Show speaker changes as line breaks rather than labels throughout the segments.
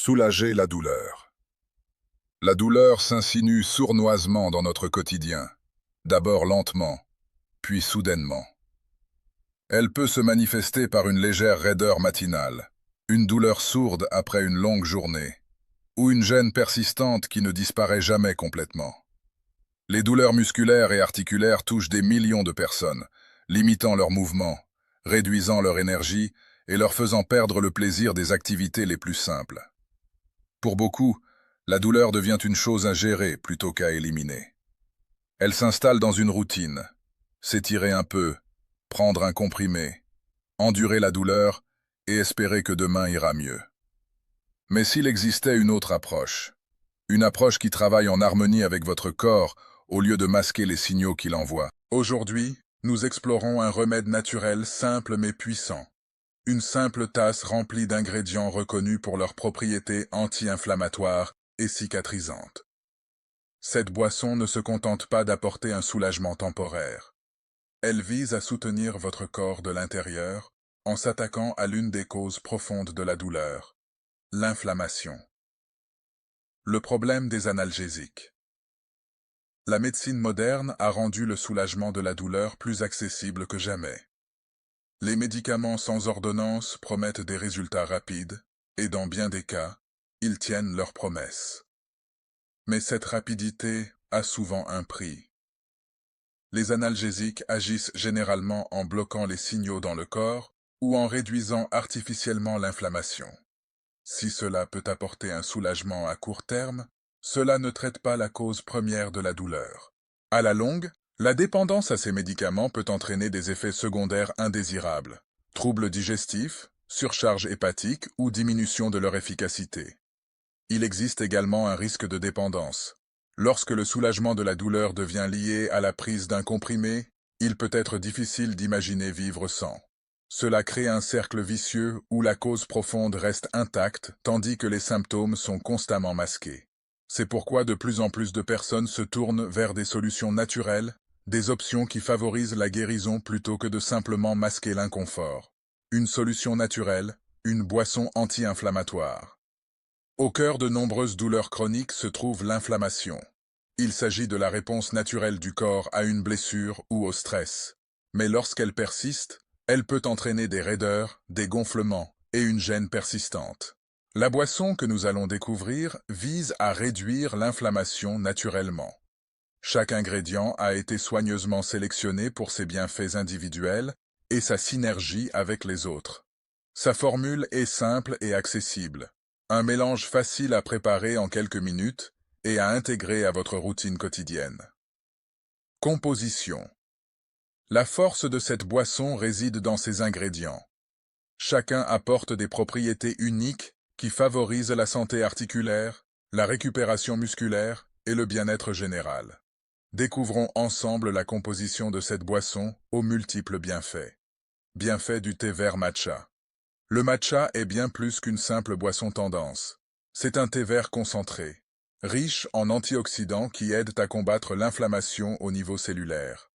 Soulager la douleur. La douleur s'insinue sournoisement dans notre quotidien, d'abord lentement, puis soudainement. Elle peut se manifester par une légère raideur matinale, une douleur sourde après une longue journée, ou une gêne persistante qui ne disparaît jamais complètement. Les douleurs musculaires et articulaires touchent des millions de personnes, limitant leurs mouvements, réduisant leur énergie et leur faisant perdre le plaisir des activités les plus simples. Pour beaucoup, la douleur devient une chose à gérer plutôt qu'à éliminer. Elle s'installe dans une routine. S'étirer un peu, prendre un comprimé, endurer la douleur et espérer que demain ira mieux. Mais s'il existait une approche qui travaille en harmonie avec votre corps au lieu de masquer les signaux qu'il envoie. Aujourd'hui, nous explorons un remède naturel simple mais puissant. Une simple tasse remplie d'ingrédients reconnus pour leurs propriétés anti-inflammatoires et cicatrisantes. Cette boisson ne se contente pas d'apporter un soulagement temporaire. Elle vise à soutenir votre corps de l'intérieur en s'attaquant à l'une des causes profondes de la douleur, l'inflammation. Le problème des analgésiques. La médecine moderne a rendu le soulagement de la douleur plus accessible que jamais. Les médicaments sans ordonnance promettent des résultats rapides, et dans bien des cas, ils tiennent leurs promesses. Mais cette rapidité a souvent un prix. Les analgésiques agissent généralement en bloquant les signaux dans le corps ou en réduisant artificiellement l'inflammation. Si cela peut apporter un soulagement à court terme, cela ne traite pas la cause première de la douleur. À la longue, la dépendance à ces médicaments peut entraîner des effets secondaires indésirables, troubles digestifs, surcharge hépatique ou diminution de leur efficacité. Il existe également un risque de dépendance. Lorsque le soulagement de la douleur devient lié à la prise d'un comprimé, il peut être difficile d'imaginer vivre sans. Cela crée un cercle vicieux où la cause profonde reste intacte tandis que les symptômes sont constamment masqués. C'est pourquoi de plus en plus de personnes se tournent vers des solutions naturelles, des options qui favorisent la guérison plutôt que de simplement masquer l'inconfort. Une solution naturelle, une boisson anti-inflammatoire. Au cœur de nombreuses douleurs chroniques se trouve l'inflammation. Il s'agit de la réponse naturelle du corps à une blessure ou au stress. Mais lorsqu'elle persiste, elle peut entraîner des raideurs, des gonflements et une gêne persistante. La boisson que nous allons découvrir vise à réduire l'inflammation naturellement. Chaque ingrédient a été soigneusement sélectionné pour ses bienfaits individuels et sa synergie avec les autres. Sa formule est simple et accessible. Un mélange facile à préparer en quelques minutes et à intégrer à votre routine quotidienne. Composition. La force de cette boisson réside dans ses ingrédients. Chacun apporte des propriétés uniques qui favorisent la santé articulaire, la récupération musculaire et le bien-être général. Découvrons ensemble la composition de cette boisson aux multiples bienfaits. Bienfaits du thé vert matcha. Le matcha est bien plus qu'une simple boisson tendance. C'est un thé vert concentré, riche en antioxydants qui aident à combattre l'inflammation au niveau cellulaire.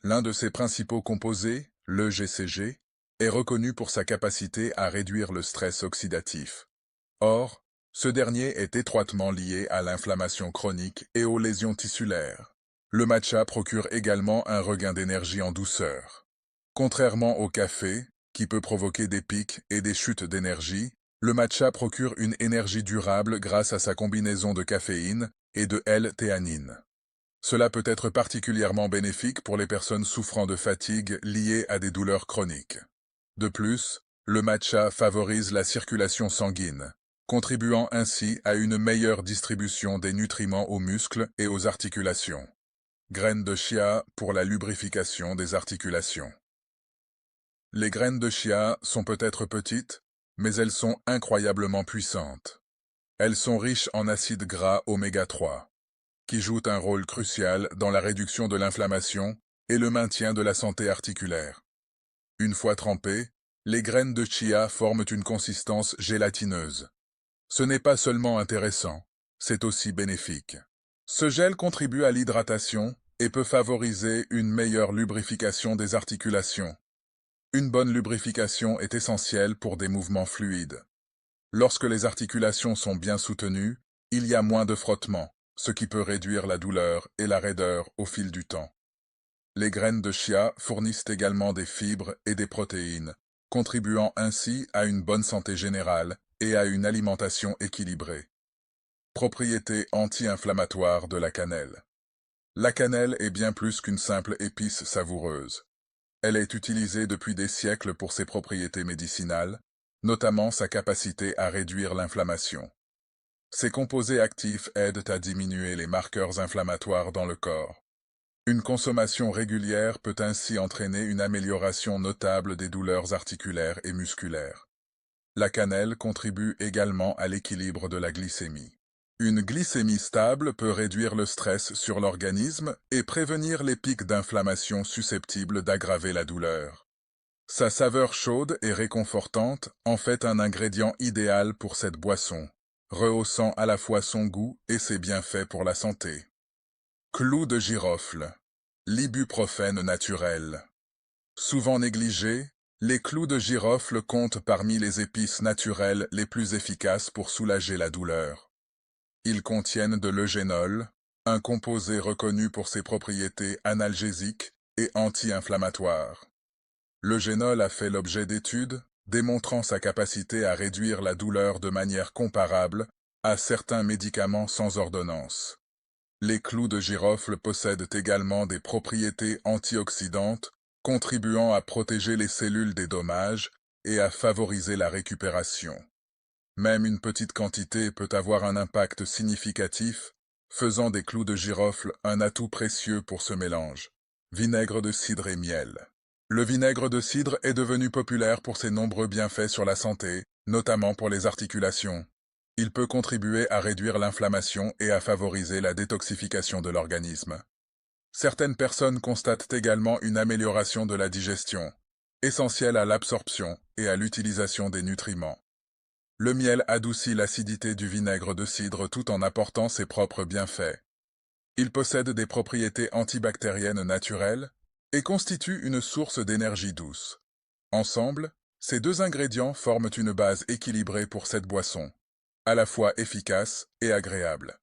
L'un de ses principaux composés, le GCG, est reconnu pour sa capacité à réduire le stress oxydatif. Or, ce dernier est étroitement lié à l'inflammation chronique et aux lésions tissulaires. Le matcha procure également un regain d'énergie en douceur. Contrairement au café, qui peut provoquer des pics et des chutes d'énergie, le matcha procure une énergie durable grâce à sa combinaison de caféine et de L-théanine. Cela peut être particulièrement bénéfique pour les personnes souffrant de fatigue liée à des douleurs chroniques. De plus, le matcha favorise la circulation sanguine, contribuant ainsi à une meilleure distribution des nutriments aux muscles et aux articulations. Graines de chia pour la lubrification des articulations. Les graines de chia sont peut-être petites, mais elles sont incroyablement puissantes. Elles sont riches en acides gras oméga 3, qui jouent un rôle crucial dans la réduction de l'inflammation et le maintien de la santé articulaire. Une fois trempées, les graines de chia forment une consistance gélatineuse. Ce n'est pas seulement intéressant, c'est aussi bénéfique. Ce gel contribue à l'hydratation et peut favoriser une meilleure lubrification des articulations. Une bonne lubrification est essentielle pour des mouvements fluides. Lorsque les articulations sont bien soutenues, il y a moins de frottement, ce qui peut réduire la douleur et la raideur au fil du temps. Les graines de chia fournissent également des fibres et des protéines, contribuant ainsi à une bonne santé générale et à une alimentation équilibrée. Propriétés anti-inflammatoires de la cannelle. La cannelle est bien plus qu'une simple épice savoureuse. Elle est utilisée depuis des siècles pour ses propriétés médicinales, notamment sa capacité à réduire l'inflammation. Ces composés actifs aident à diminuer les marqueurs inflammatoires dans le corps. Une consommation régulière peut ainsi entraîner une amélioration notable des douleurs articulaires et musculaires. La cannelle contribue également à l'équilibre de la glycémie. Une glycémie stable peut réduire le stress sur l'organisme et prévenir les pics d'inflammation susceptibles d'aggraver la douleur. Sa saveur chaude et réconfortante en fait un ingrédient idéal pour cette boisson, rehaussant à la fois son goût et ses bienfaits pour la santé. Clou de girofle. L'ibuprofène naturel. Souvent négligés, les clous de girofle comptent parmi les épices naturelles les plus efficaces pour soulager la douleur. Ils contiennent de l'eugénol, un composé reconnu pour ses propriétés analgésiques et anti-inflammatoires. L'eugénol a fait l'objet d'études démontrant sa capacité à réduire la douleur de manière comparable à certains médicaments sans ordonnance. Les clous de girofle possèdent également des propriétés antioxydantes, contribuant à protéger les cellules des dommages et à favoriser la récupération. Même une petite quantité peut avoir un impact significatif, faisant des clous de girofle un atout précieux pour ce mélange. Vinaigre de cidre et miel. Le vinaigre de cidre est devenu populaire pour ses nombreux bienfaits sur la santé, notamment pour les articulations. Il peut contribuer à réduire l'inflammation et à favoriser la détoxification de l'organisme. Certaines personnes constatent également une amélioration de la digestion, essentielle à l'absorption et à l'utilisation des nutriments. Le miel adoucit l'acidité du vinaigre de cidre tout en apportant ses propres bienfaits. Il possède des propriétés antibactériennes naturelles et constitue une source d'énergie douce. Ensemble, ces deux ingrédients forment une base équilibrée pour cette boisson, à la fois efficace et agréable.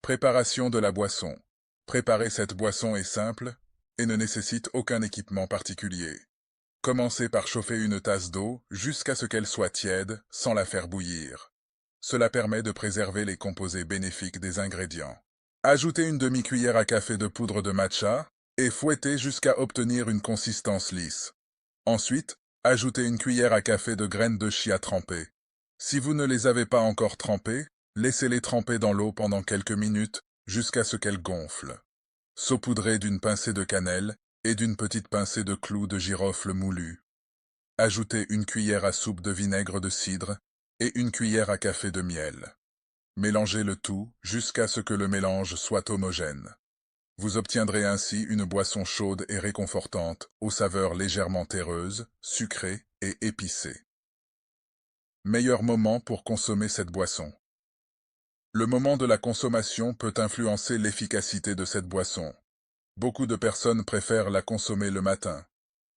Préparation de la boisson. Préparer cette boisson est simple et ne nécessite aucun équipement particulier. Commencez par chauffer une tasse d'eau jusqu'à ce qu'elle soit tiède sans la faire bouillir. Cela permet de préserver les composés bénéfiques des ingrédients. Ajoutez une demi-cuillère à café de poudre de matcha et fouettez jusqu'à obtenir une consistance lisse. Ensuite, ajoutez une cuillère à café de graines de chia trempées. Si vous ne les avez pas encore trempées, laissez-les tremper dans l'eau pendant quelques minutes jusqu'à ce qu'elles gonflent. Saupoudrez d'une pincée de cannelle et d'une petite pincée de clous de girofle moulu. Ajoutez une cuillère à soupe de vinaigre de cidre et une cuillère à café de miel. Mélangez le tout jusqu'à ce que le mélange soit homogène. Vous obtiendrez ainsi une boisson chaude et réconfortante, aux saveurs légèrement terreuses, sucrées et épicées. Meilleur moment pour consommer cette boisson. Le moment de la consommation peut influencer l'efficacité de cette boisson. Beaucoup de personnes préfèrent la consommer le matin.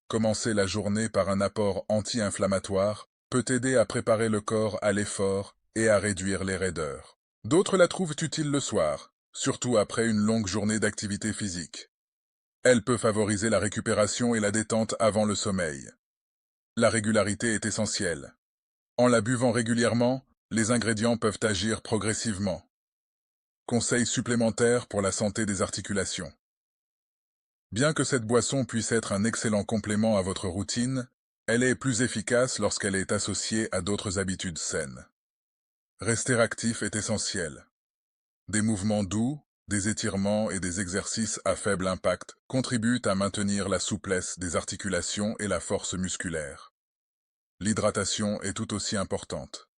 Commencer la journée par un apport anti-inflammatoire peut aider à préparer le corps à l'effort et à réduire les raideurs. D'autres la trouvent utile le soir, surtout après une longue journée d'activité physique. Elle peut favoriser la récupération et la détente avant le sommeil. La régularité est essentielle. En la buvant régulièrement, les ingrédients peuvent agir progressivement. Conseils supplémentaires pour la santé des articulations. Bien que cette boisson puisse être un excellent complément à votre routine, elle est plus efficace lorsqu'elle est associée à d'autres habitudes saines. Rester actif est essentiel. Des mouvements doux, des étirements et des exercices à faible impact contribuent à maintenir la souplesse des articulations et la force musculaire. L'hydratation est tout aussi importante.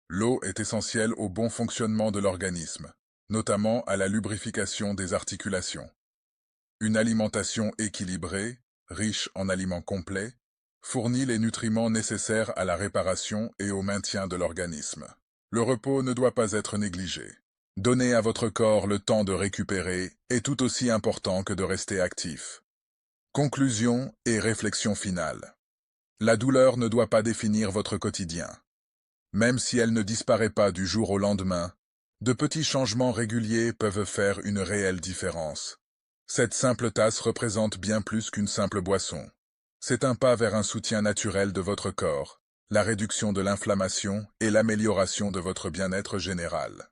L'eau est essentielle au bon fonctionnement de l'organisme, notamment à la lubrification des articulations. Une alimentation équilibrée, riche en aliments complets, fournit les nutriments nécessaires à la réparation et au maintien de l'organisme. Le repos ne doit pas être négligé. Donner à votre corps le temps de récupérer est tout aussi important que de rester actif. Conclusion et réflexion finale. La douleur ne doit pas définir votre quotidien. Même si elle ne disparaît pas du jour au lendemain, de petits changements réguliers peuvent faire une réelle différence. Cette simple tasse représente bien plus qu'une simple boisson. C'est un pas vers un soutien naturel de votre corps, la réduction de l'inflammation et l'amélioration de votre bien-être général.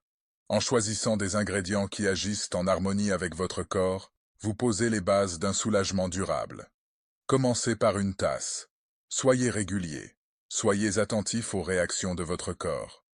En choisissant des ingrédients qui agissent en harmonie avec votre corps, vous posez les bases d'un soulagement durable. Commencez par une tasse. Soyez régulier. Soyez attentif aux réactions de votre corps.